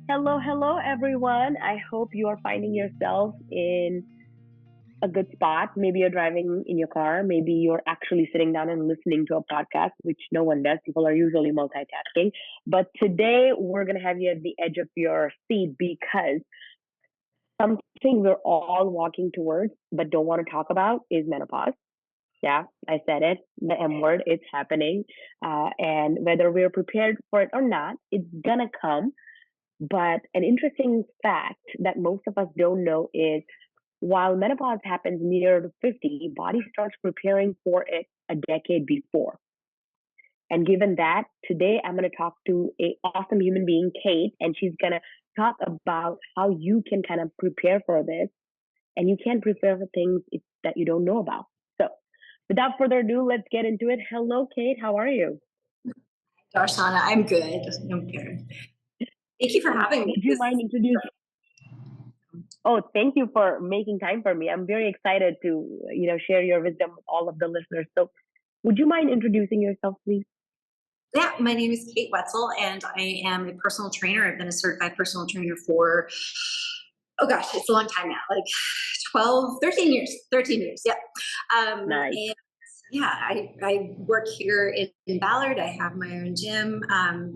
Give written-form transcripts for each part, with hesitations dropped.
Hello, hello, everyone. I hope you are finding yourself in a good spot. Maybe you're driving in your car. Maybe you're actually sitting down and listening to a podcast, which no one does. People are usually multitasking. But today we're going to have you at the edge of your seat because something we're all walking towards but don't want to talk about is menopause. Yeah, I said it. The M word, it's happening. And whether we're prepared for it or not, it's going to come. But an interesting fact that most of us don't know is while menopause happens near to 50, body starts preparing for it a decade before. And given that, today I'm going to talk to a awesome human being, Kate, and she's going to talk about how you can kind of prepare for this. And you can prepare for things that you don't know about. So without further ado, let's get into it. Hello, Kate. How are you? Darshana, I'm good. I'm good. Thank you for having me. Would you mind introducing? Oh, thank you for making time for me. I'm very excited to, share your wisdom with all of the listeners. So, would you mind introducing yourself, please? Yeah, my name is Kate Whetsel, and I am a personal trainer. I've been a certified personal trainer for, oh gosh, it's a long time now, like 13 years. 13 years, yep. Nice. And yeah, I work here in Ballard. I have my own gym,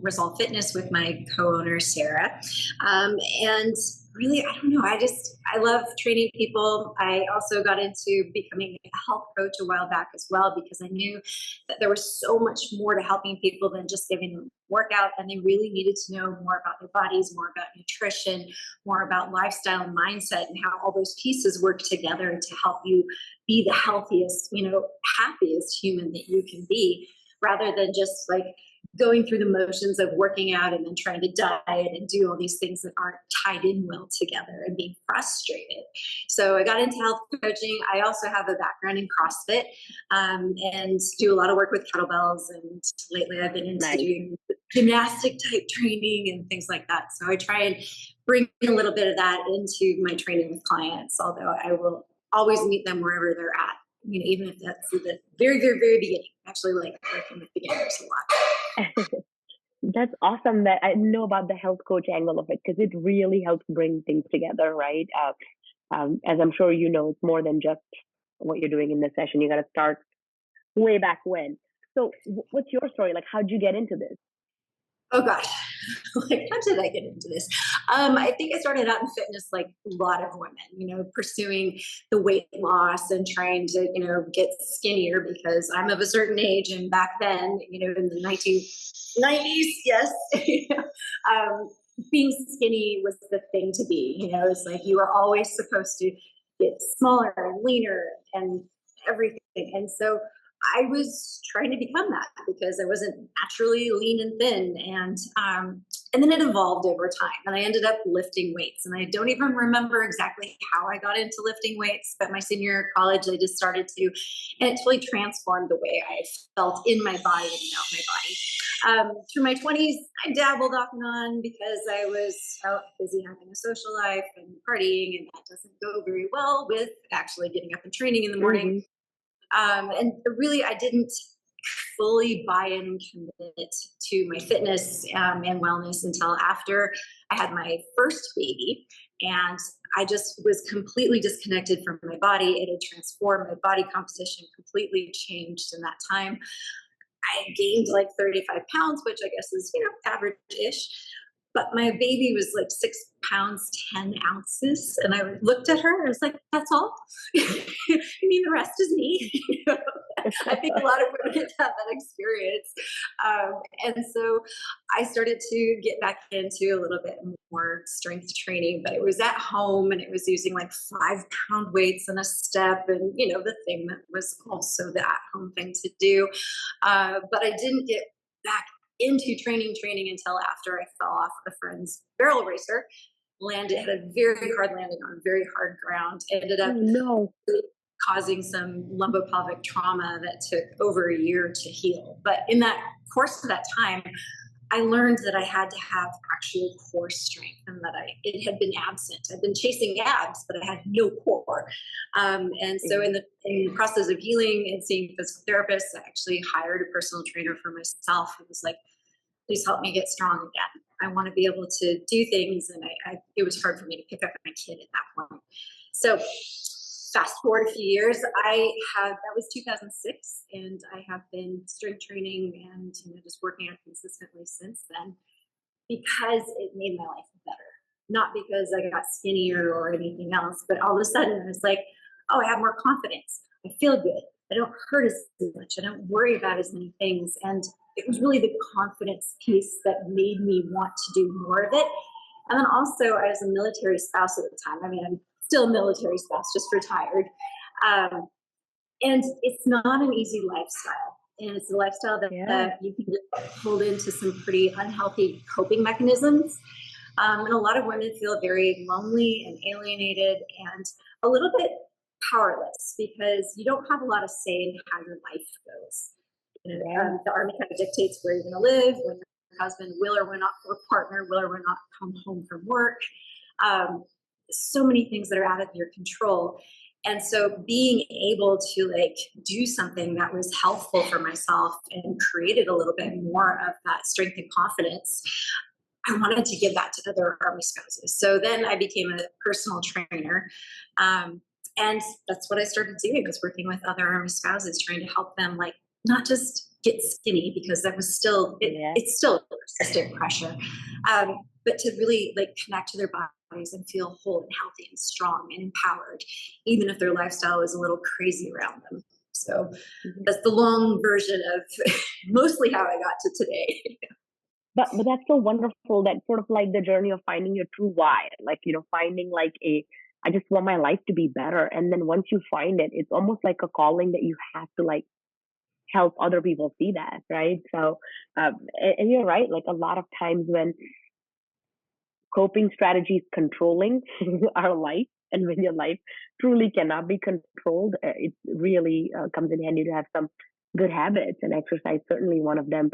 Resolve Fitness, with my co-owner, Sarah. And really, I don't know, I love training people. I also got into becoming a health coach a while back as well, because I knew that there was so much more to helping people than just giving them workout. And they really needed to know more about their bodies, more about nutrition, more about lifestyle and mindset, and how all those pieces work together to help you be the healthiest, happiest human that you can be, rather than just like going through the motions of working out and then trying to diet and do all these things that aren't tied in well together and being frustrated. So I got into health coaching. I also have a background in CrossFit, and do a lot of work with kettlebells. And lately I've been into doing gymnastic type training and things like that. So I try and bring a little bit of that into my training with clients, although I will always meet them wherever they're at. Even if that's the very, very, very beginning. I actually like working with beginners a lot. That's awesome that I know about the health coach angle of it, because it really helps bring things together, right? As I'm sure you know, it's more than just what you're doing in this session. You got to start way back when. So, what's your story? Like, how'd you get into this? Oh gosh, like how did I get into this? I think I started out in fitness like a lot of women, pursuing the weight loss and trying to, get skinnier because I'm of a certain age. And back then, in the 1990s, yes, being skinny was the thing to be. It's like you were always supposed to get smaller and leaner and everything. And so I was trying to become that because I wasn't naturally lean and thin. And then it evolved over time, and I ended up lifting weights. And I don't even remember exactly how I got into lifting weights, but my senior year of college, I just started to, and it's really transformed the way I felt in my body and out my body. Through my 20s, I dabbled off and on because I was out busy having a social life and partying, and that doesn't go very well with actually getting up and training in the morning. Mm-hmm. And really, I didn't fully buy in and commit to my fitness and wellness until after I had my first baby. And I just was completely disconnected from my body. It had transformed. My body composition completely changed in that time. I gained like 35 pounds, which I guess is, average-ish. But my baby was like 6 pounds, 10 ounces. And I looked at her and I was like, that's all? You mean the rest is me? I think a lot of women have that experience. And so I started to get back into a little bit more strength training, but it was at home and it was using like 5-pound weights and a step and, the thing that was also the at-home thing to do. But I didn't get back into training until after I fell off a friend's barrel racer, had a very hard landing on very hard ground, ended up causing some lumbopelvic trauma that took over a year to heal. But in that course of that time, I learned that I had to have actual core strength and that it had been absent. I'd been chasing abs, but I had no core. And so in the process of healing and seeing physical therapists, I actually hired a personal trainer for myself. It was like, please help me get strong again. I want to be able to do things. And it was hard for me to pick up my kid at that point. So fast forward a few years, that was 2006, and I have been strength training and just working out consistently since then because it made my life better. Not because I got skinnier or anything else, but all of a sudden I was like, oh, I have more confidence. I feel good. I don't hurt as much. I don't worry about as many things. And it was really the confidence piece that made me want to do more of it. And then also, I was a military spouse at the time. I mean, I'm still a military spouse, just retired. Um, and it's not an easy lifestyle. And it's a lifestyle that you can get pulled into some pretty unhealthy coping mechanisms. And a lot of women feel very lonely and alienated and a little bit powerless because you don't have a lot of say in how your life goes. The Army kind of dictates where you're going to live, when your husband will or will not, or partner will or will not come home from work. So many things that are out of your control. And so being able to do something that was helpful for myself and created a little bit more of that strength and confidence, I wanted to give that to other Army spouses. So then I became a personal trainer. And that's what I started doing, was working with other Army spouses, trying to help them not just get skinny, because that was still, it's still persistent pressure, but to really connect to their bodies and feel whole and healthy and strong and empowered, even if their lifestyle is a little crazy around them. So that's the long version of mostly how I got to today. But that's so wonderful, that sort of the journey of finding your true why, finding I just want my life to be better. And then once you find it, it's almost like a calling that you have to help other people see that, right? So, and you're right, a lot of times when coping strategies controlling our life, and when your life truly cannot be controlled, it really comes in handy to have some good habits, and exercise certainly one of them.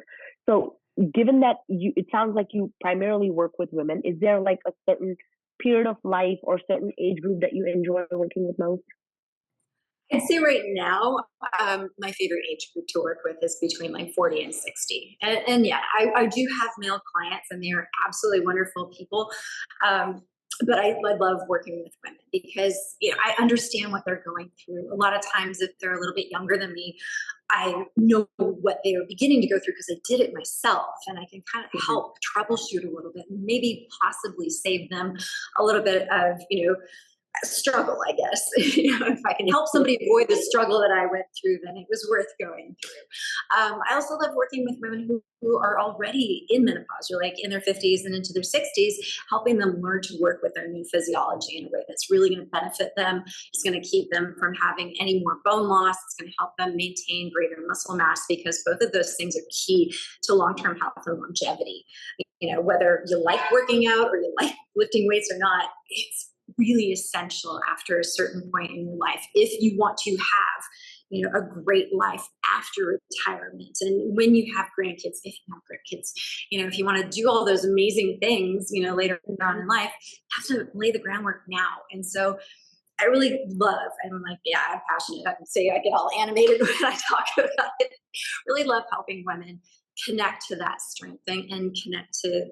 So given that it sounds like you primarily work with women, is there a certain period of life or certain age group that you enjoy working with most? I'd say right now, my favorite age group to work with is between 40 and 60. And yeah, I do have male clients, and they are absolutely wonderful people. But I love working with women because I understand what they're going through. A lot of times, if they're a little bit younger than me, I know what they are beginning to go through because I did it myself, and I can kind of help troubleshoot a little bit, and maybe possibly save them a little bit of struggle, I guess. If I can help somebody avoid the struggle that I went through, then it was worth going through. I also love working with women who are already in menopause, or in their 50s and into their 60s, helping them learn to work with their new physiology in a way that's really going to benefit them. It's going to keep them from having any more bone loss. It's going to help them maintain greater muscle mass, because both of those things are key to long-term health and longevity. Whether you like working out or you like lifting weights or not, it's really essential after a certain point in your life if you want to have a great life after retirement, and when you have grandkids, if you have grandkids, if you want to do all those amazing things later on in life, you have to lay the groundwork now. And so I really love, and I'm passionate, I can say I get all animated when I talk about it, really love helping women connect to that strength and connect to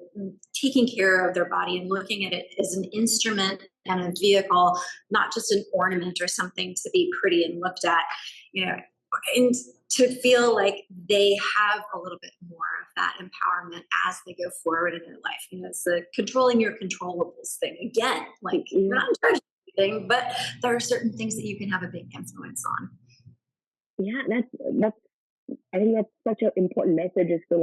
taking care of their body and looking at it as an instrument and a vehicle, not just an ornament or something to be pretty and looked at, and to feel like they have a little bit more of that empowerment as they go forward in their life. It's the controlling your controllables thing again. You're not in charge of anything, but there are certain things that you can have a big influence on. Yeah, that's I think that's such an important message, is to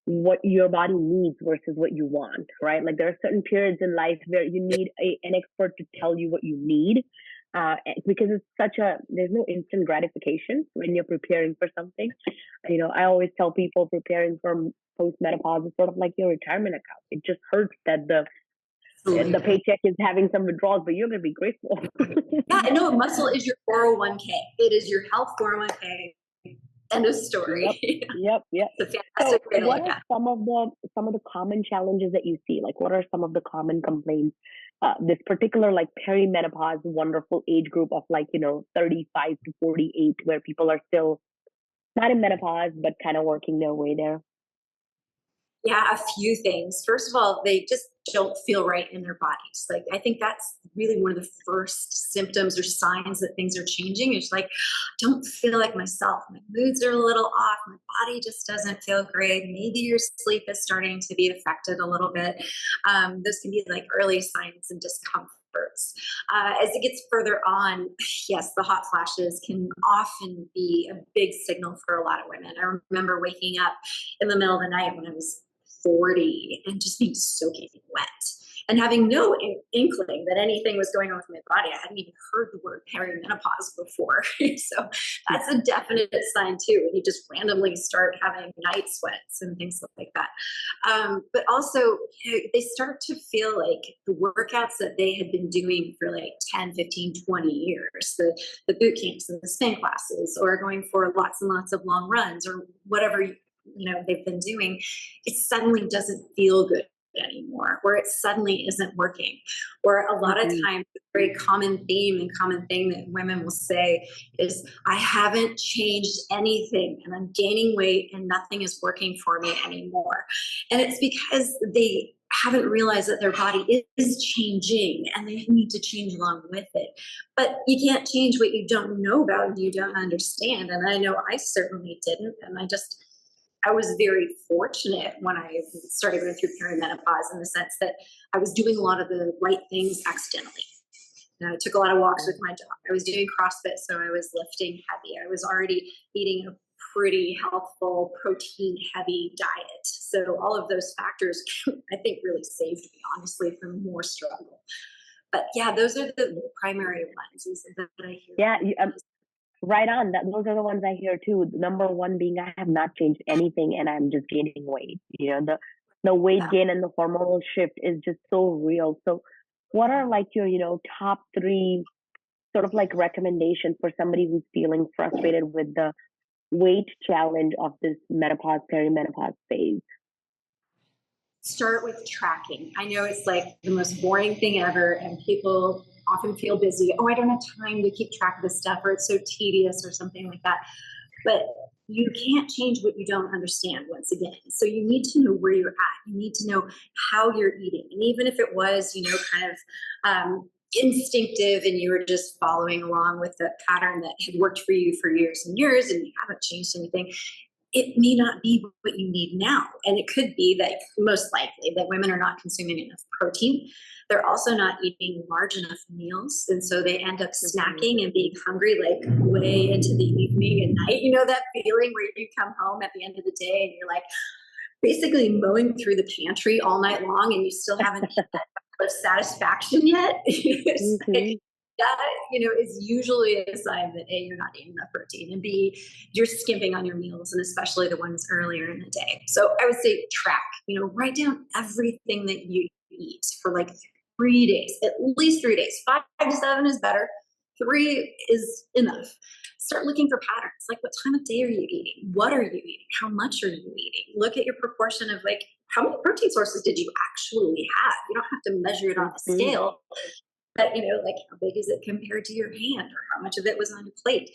what your body needs versus what you want, right? There are certain periods in life where you need an expert to tell you what you need, because there's no instant gratification when you're preparing for something. I always tell people preparing for post-menopause is sort of like your retirement account. It just hurts that the paycheck is having some withdrawals, but you're going to be grateful. Yeah, I know. Muscle is your 401k. It is your health 401k. End of story. Yep. It's a fantastic way to what look are at. some of the common challenges that you see? What are some of the common complaints? This particular perimenopause wonderful age group of 35 to 48, where people are still not in menopause but kind of working their way there. Yeah, a few things. First of all, they just don't feel right in their bodies. Like, I think that's really one of the first symptoms or signs that things are changing. It's like, I don't feel like myself. My moods are a little off. My body just doesn't feel great. Maybe your sleep is starting to be affected a little bit. Those can be like early signs and discomforts. As it gets further on, yes, the hot flashes can often be a big signal for a lot of women. I remember waking up in the middle of the night when I was 40 and just being soaking wet and having no inkling that anything was going on with my body. I hadn't even heard the word perimenopause before. So that's a definite sign too, when you just randomly start having night sweats and things like that. But also, they start to feel like the workouts that they had been doing for like 10, 15, 20 years, the boot camps and the spin classes, or going for lots and lots of long runs, or whatever they've been doing, it suddenly doesn't feel good anymore, or it suddenly isn't working. Or a lot of Mm-hmm. times, a very common theme and common thing that women will say is, I haven't changed anything and I'm gaining weight and nothing is working for me anymore. And it's because they haven't realized that their body is changing and they need to change along with it. But you can't change what you don't know about and you don't understand. And I know I certainly didn't. And I was very fortunate when I started going through perimenopause, in the sense that I was doing a lot of the right things accidentally. And I took a lot of walks with my dog. I was doing CrossFit, so I was lifting heavy. I was already eating a pretty healthful, protein heavy diet. So all of those factors, I think, really saved me, honestly, from more struggle. But yeah, those are the primary ones that I hear Yeah, from. right on. Those are the ones I hear too. Number one being I have not changed anything and I'm just gaining weight. The weight Yeah. gain and the hormonal shift is just so real. So, what are like your top three sort of like recommendations for somebody who's feeling frustrated with the weight challenge of this menopause perimenopause phase? Start with tracking. I know it's like the most boring thing ever, and people often feel busy. Oh, I don't have time to keep track of this stuff, or it's so tedious, or something like that. But you can't change what you don't understand, once again. So you need to know where you're at. You need to know how you're eating. And even if it was, kind of instinctive, and you were just following along with the pattern that had worked for you for years and years, and you haven't changed anything, it may not be what you need now. And it could be that, most likely, that women are not consuming enough protein. They're also not eating large enough meals. And so they end up Mhm. snacking and being hungry like way into the evening and night. You know that feeling where you come home at the end of the day and you're like basically mowing through the pantry all night long and you still haven't eaten that of satisfaction yet. It's like, Mhm. that is usually a sign that A, you're not eating enough protein, and B, you're skimping on your meals, and especially the ones earlier in the day. So I would say track, write down everything that you eat for like 3 days, at least 3 days. 5 to 7 is better. 3 is enough. Start looking for patterns. Like, what time of day are you eating? What are you eating? How much are you eating? Look at your proportion of, like, how many protein sources did you actually have? You don't have to measure it on a Mhm. scale, but like, how big is it compared to your hand, or how much of it was on your plate?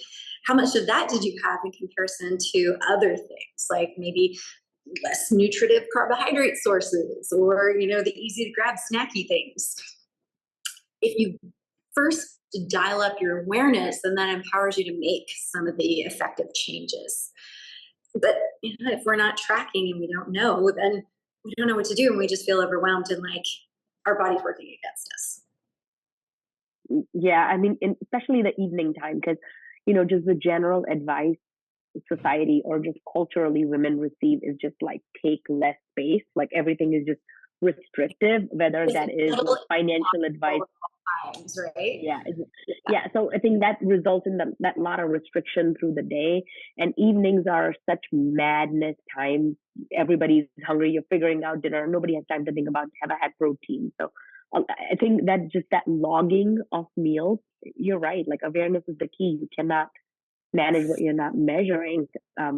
How much of that did you have in comparison to other things, like maybe less nutritive carbohydrate sources, or the easy to grab snacky things? If you first dial up your awareness, then that empowers you to make some of the effective changes. But if we're not tracking and we don't know, then we don't know what to do, and we just feel overwhelmed and like our body's working against us. Yeah, I mean, especially the evening time, because just the general advice society or just culturally women receive is just like take less space. Like everything is just restrictive, whether It's that is a little financial advice. impossible at times, right? Yeah, yeah. So I think that results in that lot of restriction through the day, and evenings are such madness time. Everybody's hungry. You're figuring out dinner. Nobody has time to think about have I had protein. So I think that just that logging of meals. You're right. Like awareness is the key. You cannot manage what you're not measuring. Yeah.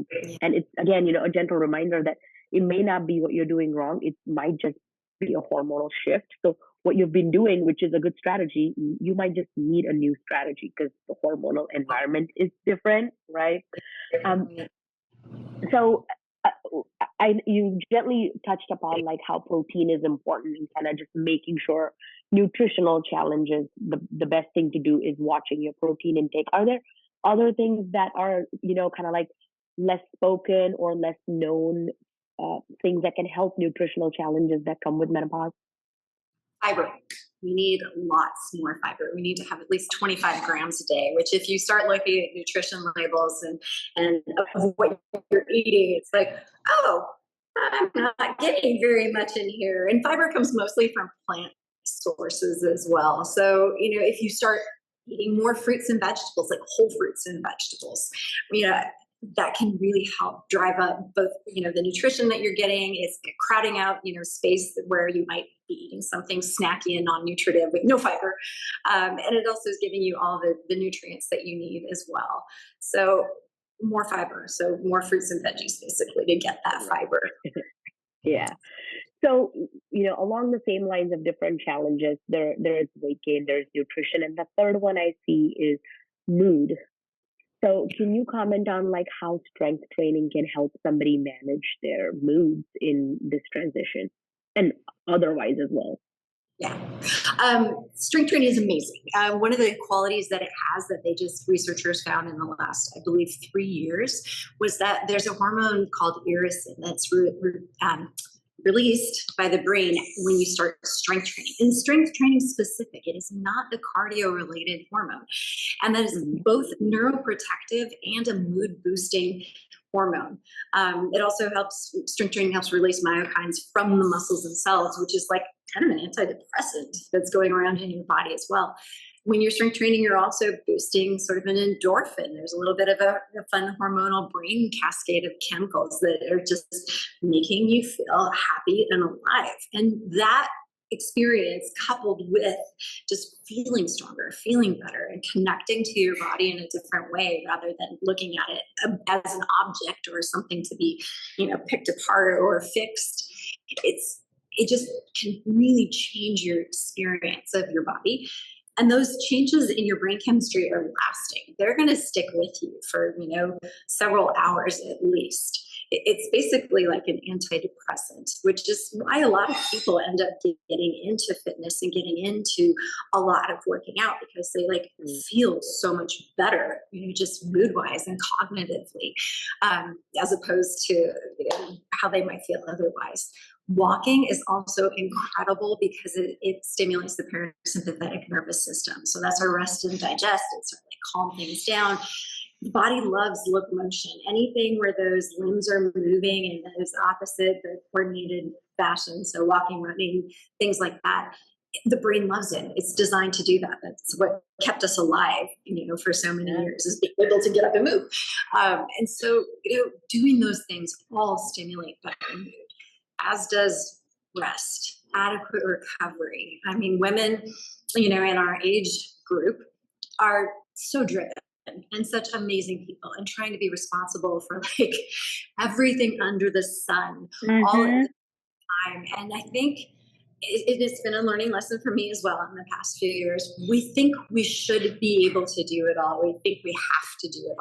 And it's again, a gentle reminder that it may not be what you're doing wrong. It might just be a hormonal shift. So what you've been doing, which is a good strategy, you might just need a new strategy because the hormonal environment is different, right? Um, so you gently touched upon like how protein is important and kind of just making sure nutritional challenges, the best thing to do is watching your protein intake. Are there other things that are, kind of like less spoken or less known, things that can help nutritional challenges that come with menopause? Fiber. We need lots more fiber. We need to have at least 25 grams a day, which if you start looking at nutrition labels and of what you're eating, it's like, oh, I'm not getting very much in here. And fiber comes mostly from plant sources as well. So, if you start eating more fruits and vegetables, like whole fruits and vegetables, you know, that can really help drive up both, the nutrition that you're getting is crowding out, space where you might be eating something snacky and non-nutritive with no fiber. And it also is giving you all the nutrients that you need as well. So more fiber, so more fruits and veggies basically to get that fiber. Yeah. So, along the same lines of different challenges, there is weight gain, there's nutrition, and the third one I see is mood. So, can you comment on like how strength training can help somebody manage their moods in this transition and otherwise as well? Yeah. Strength training is amazing. One of the qualities that it has that researchers found in the last, I believe, 3 years was that there's a hormone called irisin that's released by the brain when you start strength training. And strength training specific, it is not the cardio related hormone. And that is both neuroprotective and a mood boosting hormone. It also strength training helps release myokines from the muscles themselves, which is like kind of an antidepressant that's going around in your body as well. When you're strength training, you're also boosting sort of an endorphin. There's a little bit of a fun hormonal brain cascade of chemicals that are just making you feel happy and alive. And that experience coupled with just feeling stronger, feeling better, and connecting to your body in a different way rather than looking at it as an object or something to be, picked apart or fixed. It just can really change your experience of your body. And those changes in your brain chemistry are lasting. They're going to stick with you for, several hours at least. It's basically like an antidepressant, which is why a lot of people end up getting into fitness and getting into a lot of working out because they feel so much better, just mood wise and cognitively, as opposed to how they might feel otherwise. Walking is also incredible because it stimulates the parasympathetic nervous system. So that's our rest and digest. It sort of calm things down. The body loves locomotion. Anything where those limbs are moving in those opposite, the coordinated fashion. So walking, running, things like that. The brain loves it. It's designed to do that. That's what kept us alive, for so many years is being able to get up and move. And so, doing those things all stimulate better mood, as does rest, adequate recovery. I mean, women, in our age group are so driven and such amazing people and trying to be responsible for everything under the sun all at the time. And I think it has been a learning lesson for me as well in the past few years. We think we should be able to do it all. We think we have to do it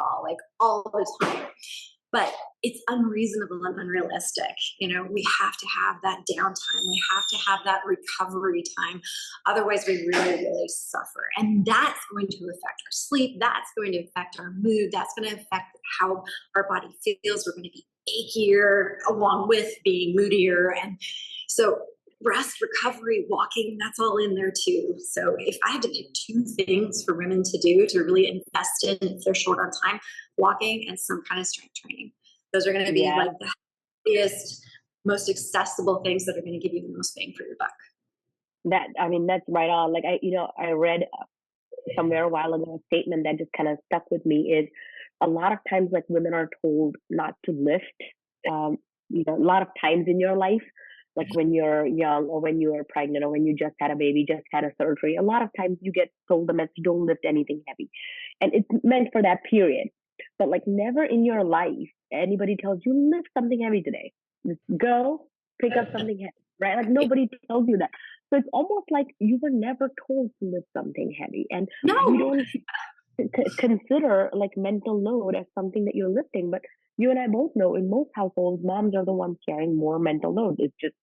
all the time. But it's unreasonable and unrealistic. We have to have that downtime. We have to have that recovery time. Otherwise, we really, really suffer. And that's going to affect our sleep. That's going to affect our mood. That's going to affect how our body feels. We're going to be achier along with being moodier. And so rest, recovery, walking, that's all in there too. So if I had to pick two things for women to do to really invest in if they're short on time, walking and some kind of strength training. Those are going to be the happiest, most accessible things that are going to give you the most bang for your buck. That's right on. I read somewhere a while ago a statement that just kind of stuck with me is a lot of times women are told not to lift. A lot of times in your life, when you're young or when you are pregnant or when you just had a baby, just had a surgery, a lot of times you get told the message, don't lift anything heavy. And it's meant for that period. But never in your life, anybody tells you, lift something heavy today. Just go pick up something heavy, right? Nobody tells you that. So it's almost like you were never told to lift something heavy. And no. consider like mental load as something that you're lifting. But you and I both know in most households, moms are the ones carrying more mental load. It's just,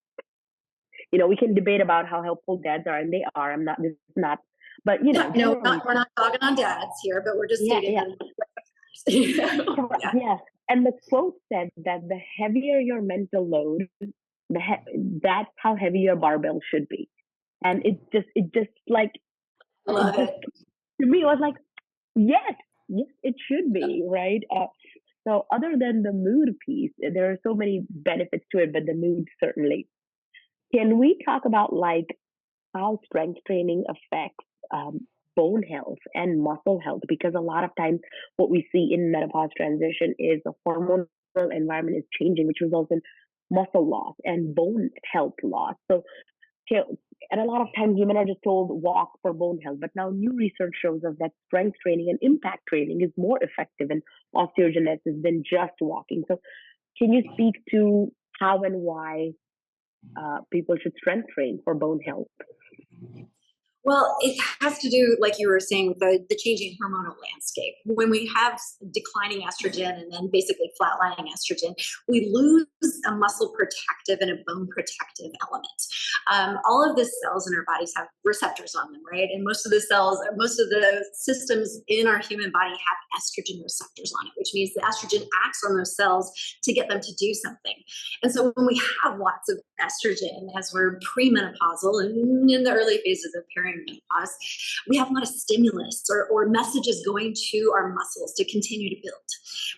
we can debate about how helpful dads are, and they are. This is not, but Yeah, no, generally, we're not talking on dads here, but we're just yeah, stating yeah, that. correct, Yeah, yeah. And the quote said that the heavier your mental load, that's how heavy your barbell should be. And I it love just it. to me, it was like, yes, yes, it should be, right? So other than the mood piece, there are so many benefits to it, but the mood certainly. Can we talk about like how strength training affects bone health and muscle health? Because a lot of times what we see in menopause transition is the hormonal environment is changing, which results in muscle loss and bone health loss. And a lot of times women are just told walk for bone health, but now new research shows us that strength training and impact training is more effective in osteogenesis than just walking. So can you speak to how and why people should strength train for bone health? Well, it has to do, like you were saying, with the changing hormonal landscape. When we have declining estrogen and then basically flatlining estrogen, we lose a muscle protective and a bone protective element. All of the cells in our bodies have receptors on them, right? And most of the systems in our human body have estrogen receptors on it, which means the estrogen acts on those cells to get them to do something. And so when we have lots of estrogen as we're premenopausal and in the early phases of perimenopause, we have a lot of stimulus or messages going to our muscles to continue to build.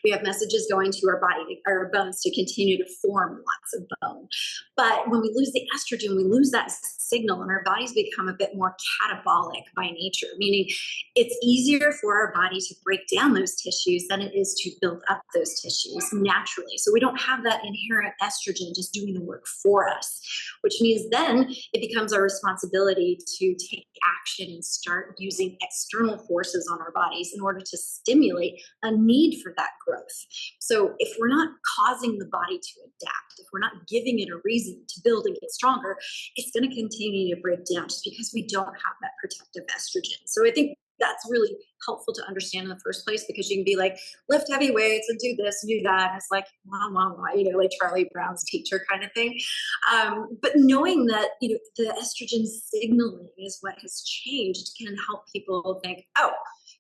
We have messages going to our body, our bones to continue to form lots of bone. But when we lose the estrogen, we lose that signal and our bodies become a bit more catabolic by nature, meaning it's easier for our body to break down those tissues than it is to build up those tissues naturally. So we don't have that inherent estrogen just doing the work for us, which means then it becomes our responsibility to take action and start using external forces on our bodies in order to stimulate a need for that growth. So if we're not causing the body to adapt, if we're not giving it a reason to build and get stronger, it's going to continue to break down just because we don't have that protective estrogen. So I think that's really helpful to understand in the first place, because you can be like, lift heavy weights and do this and do that. And it's like, like Charlie Brown's teacher kind of thing. But knowing that, the estrogen signaling is what has changed can help people think, oh,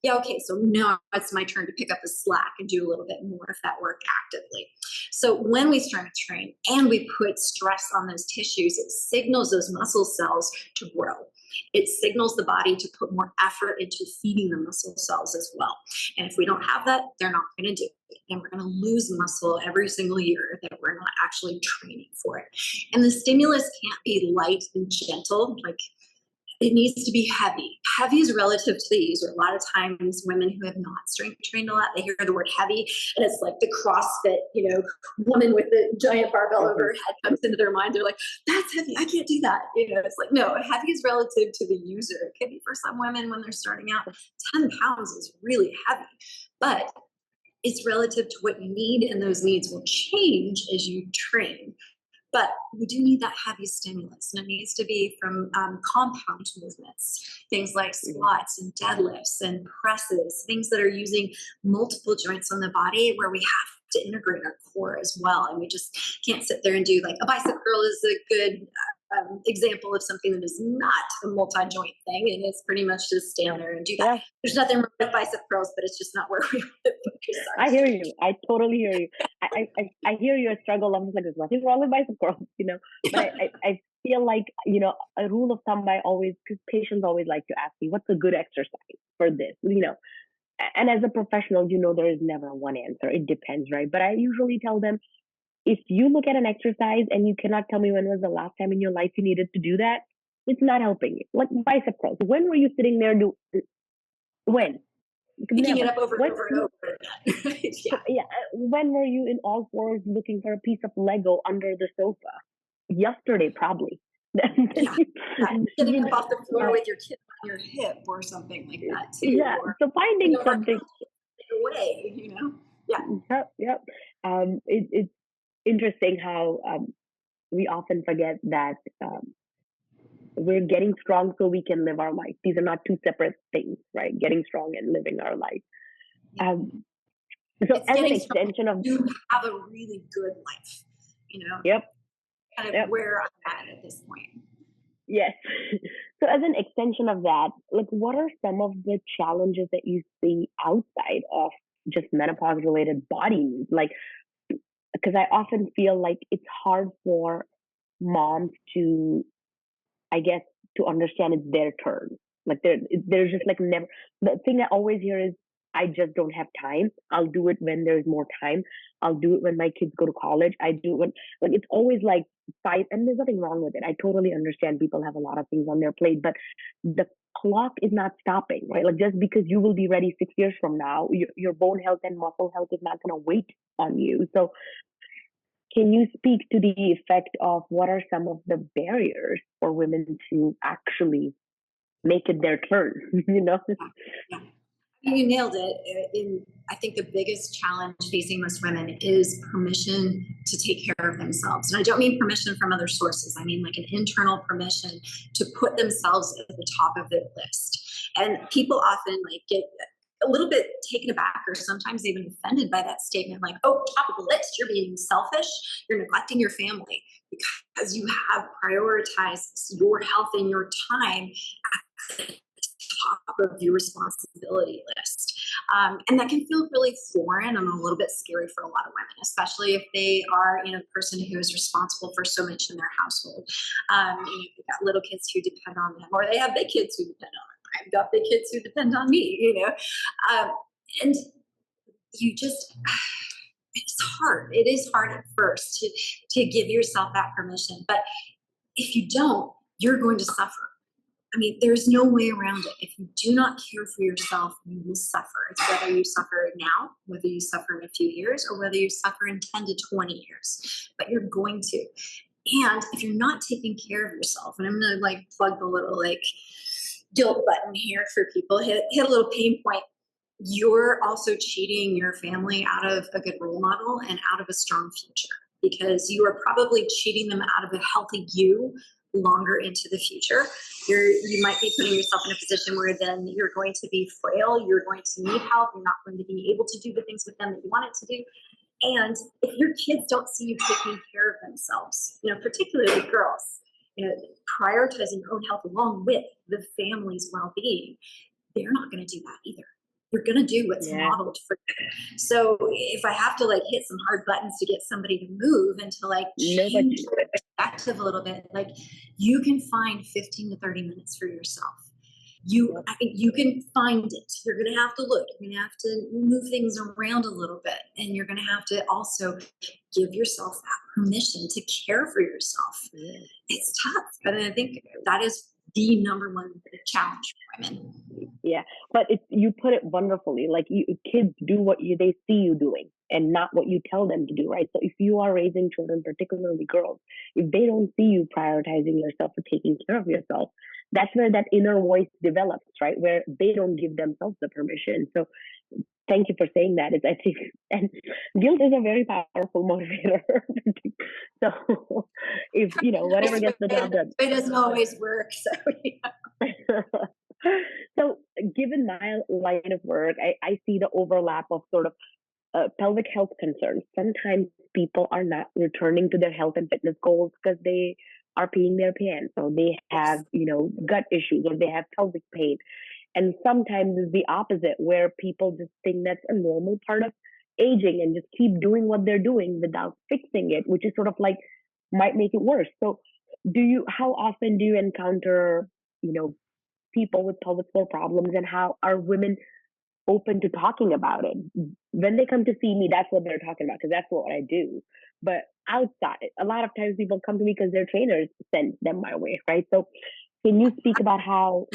yeah, okay, so now it's my turn to pick up the slack and do a little bit more of that work actively. So when we strength train and we put stress on those tissues, it signals those muscle cells to grow. It signals the body to put more effort into feeding the muscle cells as well. And if we don't have that, they're not going to do it. And we're going to lose muscle every single year that we're not actually training for it. And the stimulus can't be light and gentle. Like, it needs to be heavy. Heavy is relative to the user. A lot of times women who have not strength trained a lot, they hear the word heavy and it's like the CrossFit, woman with the giant barbell over her head comes into their mind. They're like, that's heavy. I can't do that. It's like, no, heavy is relative to the user. It can be for some women when they're starting out, 10 pounds is really heavy, but it's relative to what you need, and those needs will change as you train. But we do need that heavy stimulus, and it needs to be from compound movements, things like squats and deadlifts and presses, things that are using multiple joints on the body where we have to integrate our core as well. And we just can't sit there and do, like, a bicep curl is a good example of something that is not a multi-joint thing, and it's pretty much just stand there and do that. Yeah, There's nothing wrong with bicep curls, but it's just not where we want to focus our I hear you. I totally hear you. I hear your struggle. I'm just like, there's nothing wrong with bicep curls. But I feel like, a rule of thumb because patients always like to ask me, what's a good exercise for this? And as a professional, there is never one answer. It depends, right? But I usually tell them, if you look at an exercise and you cannot tell me when was the last time in your life you needed to do that, it's not helping you. Like bicep curls. When were you sitting there when? picking it Never. up over and When over and over again. Yeah. yeah, when were you in all fours looking for a piece of Lego under the sofa? Yesterday, probably. Yeah, yeah. Getting You up know, off the floor uh, with your kid on your hip or something like that too, yeah. or So finding over something. away. Yeah. Yep, yep. It's interesting how we often forget that we're getting strong so we can live our life. These are not two separate things, right? Getting strong and living our life. Yeah. Um, so It's as an getting strong extension of, to have a really good life, yep, kind of yep, where I'm at this point. yes. So as an extension of that, like what are some of the challenges that you see outside of just menopause related body needs? Like, because I often feel like it's hard for moms to, I guess, to understand it's their turn. Like there's just like never, the thing I always hear is, I just don't have time. I'll do it when there's more time. I'll do it when my kids go to college. I do it when it's always like five, and there's nothing wrong with it. I totally understand people have a lot of things on their plate, but the clock is not stopping, right? Like just because you will be ready 6 years from now, your bone health and muscle health is not going to wait on you. So can you speak to the effect of what are some of the barriers for women to actually make it their turn? you know? Yeah. You nailed it. I think the biggest challenge facing most women is permission to take care of themselves. And I don't mean permission from other sources. I mean like an internal permission to put themselves at the top of the list. And people often like get a little bit taken aback or sometimes even offended by that statement like, oh, top of the list, you're being selfish, you're neglecting your family because you have prioritized your health and your time top of your responsibility list. And that can feel really foreign and a little bit scary for a lot of women, especially if they are, the person who is responsible for so much in their household. They've got little kids who depend on them, or they have big kids who depend on them. I've got big kids who depend on me. And you just, it's hard. It is hard at first to give yourself that permission. But if you don't, you're going to suffer. I mean, there's no way around it. If you do not care for yourself, you will suffer. It's whether you suffer now, whether you suffer in a few years, or whether you suffer in 10 to 20 years. But you're going to. And if you're not taking care of yourself, and I'm going to like plug the little like guilt button here for people, hit a little pain point. You're also cheating your family out of a good role model and out of a strong future because you are probably cheating them out of a healthy you longer into the future. You might be putting yourself in a position where then you're going to be frail, you're going to need help, you're not going to be able to do the things with them that you wanted to do. And if your kids don't see you taking care of themselves, particularly girls, prioritizing your own health along with the family's well-being, they're not going to do that either. You're going to do what's Yeah. modeled for them. So if I have to like hit some hard buttons to get somebody to move and to like No, but change their perspective a little bit, like you can find 15 to 30 minutes for yourself. yep. You can find it. You're going to have to look. You're going to have to move things around a little bit, and you're going to have to also give yourself that permission to care for yourself. Yeah. It's tough, but I think that is the number one challenge for women. Yeah, but you put it wonderfully. Like kids do what they see you doing, and not what you tell them to do, right? So if you are raising children, particularly girls, if they don't see you prioritizing yourself or taking care of yourself, that's where that inner voice develops, right? Where they don't give themselves the permission. So thank you for saying that. It's, I think, and guilt is a very powerful motivator. So if whatever gets the job done. It doesn't always work. So So, given my line of work, I see the overlap of sort of pelvic health concerns. Sometimes people are not returning to their health and fitness goals because they are peeing their pants, or they have, yes. gut issues, or they have pelvic pain. And sometimes it's the opposite, where people just think that's a normal part of aging and just keep doing what they're doing without fixing it, which is sort of like might make it worse. So, how often do you encounter, you know, people with pelvic floor problems, and how are women open to talking about it? When they come to see me, that's what they're talking about, because that's what I do. But outside, a lot of times people come to me because their trainers send them my way, right? So can you speak about how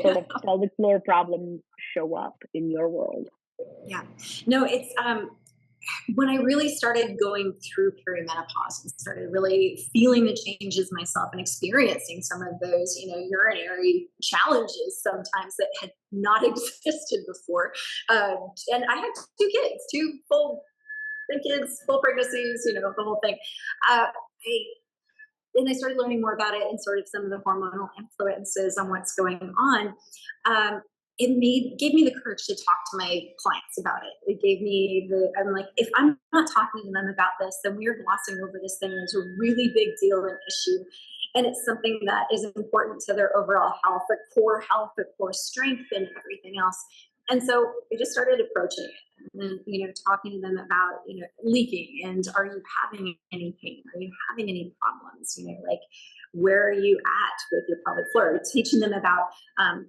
sort of pelvic floor problems show up in your world? Yeah. No, it's when I really started going through perimenopause and started really feeling the changes myself and experiencing some of those, urinary challenges sometimes that had not existed before. And I had two kids, two full kids, full pregnancies, the whole thing. I and I started learning more about it and sort of some of the hormonal influences on what's going on. Gave me the courage to talk to my clients about it. It gave me I'm like, if I'm not talking to them about this, then we're glossing over this thing. It's a really big deal and issue. And it's something that is important to their overall health, their core strength, and everything else. And so we just started approaching it and, talking to them about, leaking, and are you having any pain? Are you having any problems? Like, where are you at with your pelvic floor? Teaching them about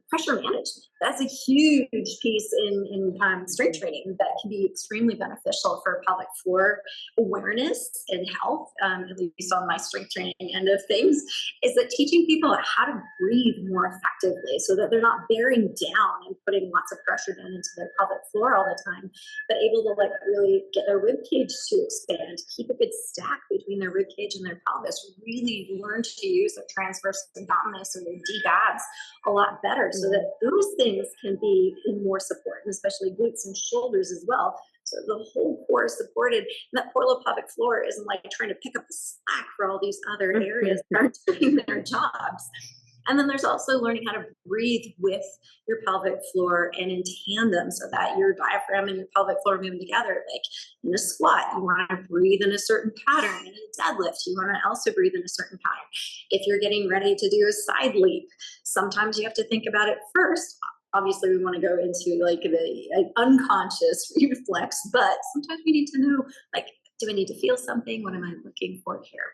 pressure management. That's a huge piece in strength training that can be extremely beneficial for pelvic floor awareness and health, at least on my strength training end of things, is that teaching people how to breathe more effectively so that they're not bearing down and putting lots of pressure down into their pelvic floor all the time, but able to like really get their rib cage to expand, keep a good stack between their rib cage and their pelvis, really learn to use their transverse abdominis or their deep abs a lot better, so that those things can be in more support, and especially glutes and shoulders as well. So the whole core is supported, and that poor little pelvic floor isn't like trying to pick up the slack for all these other areas that aren't doing their jobs. And then there's also learning how to breathe with your pelvic floor and in tandem, so that your diaphragm and your pelvic floor moving together. Like in a squat, you want to breathe in a certain pattern. In a deadlift, you want to also breathe in a certain pattern. If you're getting ready to do a side leap, sometimes you have to think about it first. Obviously, we want to go into like the unconscious reflex, but sometimes we need to know, like, do I need to feel something? What am I looking for here?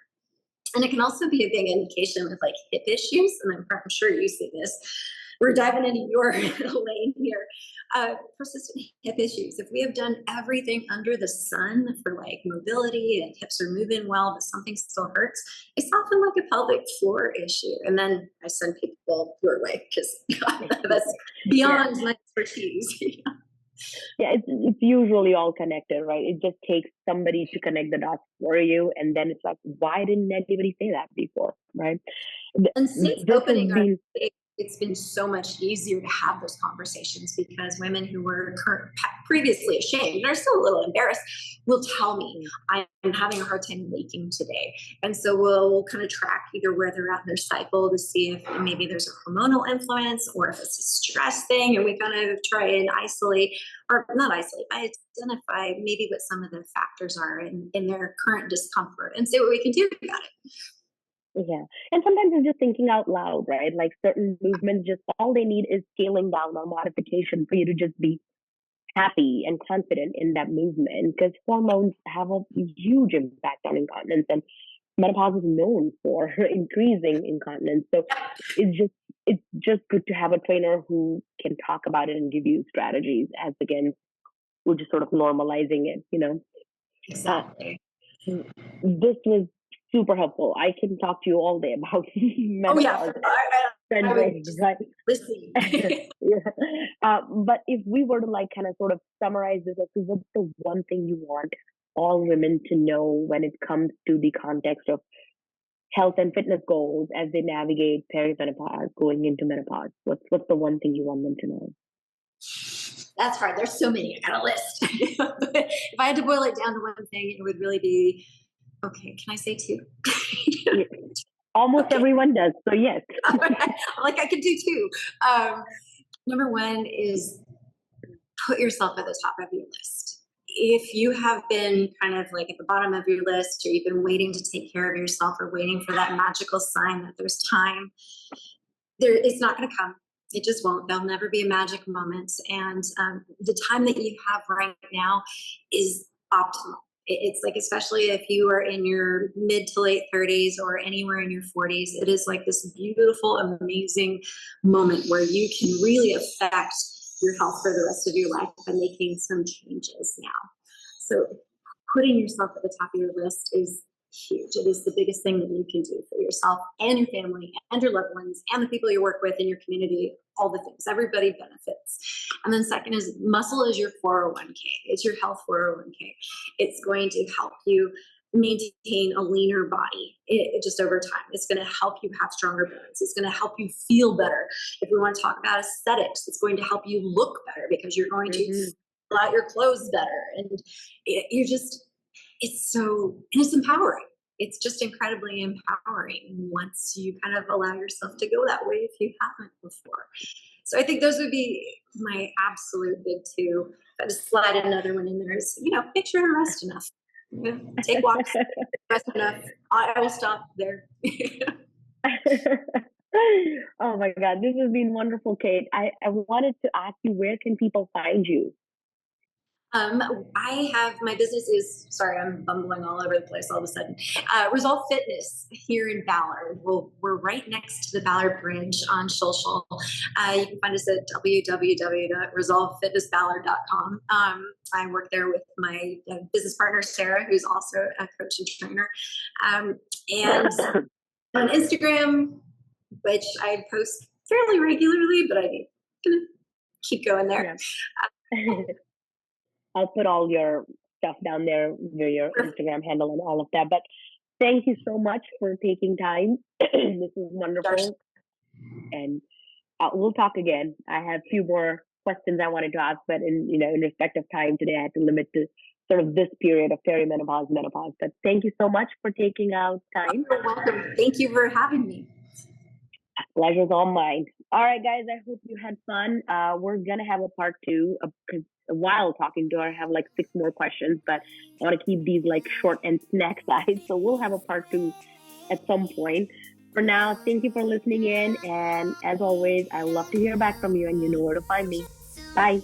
And it can also be a big indication with like hip issues. And I'm sure you see this. We're diving into your lane here. Persistent hip issues. If we have done everything under the sun for like mobility and hips are moving well, but something still hurts, it's often like a pelvic floor issue. And then I send people your way because that's beyond my expertise. Yeah, it's usually all connected, right? It just takes somebody to connect the dots for you, and then it's like, why didn't anybody say that before, right? And since This has opening our been it's been so much easier to have those conversations, because women who were previously ashamed, they're still a little embarrassed, will tell me, I'm having a hard time leaking today. And so we'll kind of track either where they're at in their cycle to see if maybe there's a hormonal influence or if it's a stress thing. And we kind of try and isolate, or not isolate, but identify maybe what some of the factors are in their current discomfort and see what we can do about it. Yeah. And sometimes it's just thinking out loud, right? Like certain movements, just all they need is scaling down or modification for you to just be happy and confident in that movement, because hormones have a huge impact on incontinence, and menopause is known for increasing incontinence. So it's just good to have a trainer who can talk about it and give you strategies, as again, we're just sort of normalizing it. Exactly. This was super helpful. I can talk to you all day about menopause. I would listen. But if we were to like kind of sort of summarize this as to what's the one thing you want all women to know when it comes to the context of health and fitness goals as they navigate perimenopause, going into menopause, what's the one thing you want them to know? That's hard. There's so many. I got a list. If I had to boil it down to one thing, it would really be, okay, can I say two? Almost everyone does, so yes. Like I could do two. Number one is put yourself at the top of your list. If you have been kind of like at the bottom of your list, or you've been waiting to take care of yourself or waiting for that magical sign that there's time, it's not going to come. It just won't. There'll never be a magic moment. And the time that you have right now is optimal. It's like, especially if you are in your mid to late 30s or anywhere in your 40s, it is like this beautiful, amazing moment where you can really affect your health for the rest of your life by making some changes now. So putting yourself at the top of your list is huge. It is the biggest thing that you can do for yourself and your family and your loved ones and the people you work with in your community, all the things. Everybody benefits. And then second is muscle is your 401k. It's your health 401k. It's going to help you maintain a leaner body just over time. It's going to help you have stronger bones. It's going to help you feel better. If we want to talk about aesthetics, it's going to help you look better because you're going to fill out your clothes better. And it's empowering. it's just incredibly empowering once you kind of allow yourself to go that way if you haven't before. So I think those would be my absolute big two. If I just slide another one in there is, make sure to rest enough. Take walks, rest enough. I will stop there. Oh my God, this has been wonderful, Kate. I wanted to ask you, where can people find you? I have my business is sorry, I'm bumbling all over the place all of a sudden. Resolve Fitness here in Ballard. We're right next to the Ballard Bridge on Social. You can find us at www.resolvefitnessballard.com. I work there with my business partner Sarah, who's also a coach and trainer, and on Instagram, which I post fairly regularly, but I'm gonna keep going there. Yeah. I'll put all your stuff down there, your Instagram handle and all of that. But thank you so much for taking time. This is wonderful. And we'll talk again. I have a few more questions I wanted to ask, but in respect of time today, I had to limit to sort of this period of perimenopause, menopause. But thank you so much for taking out time. You're welcome. Thank you for having me. Pleasure's all mine. All right, guys, I hope you had fun. We're going to have a part two because while talking to her, I have like 6 more questions, but I want to keep these like short and snack size. So we'll have a part 2 at some point. For now, thank you for listening in. And as always, I love to hear back from you, and you know where to find me. Bye.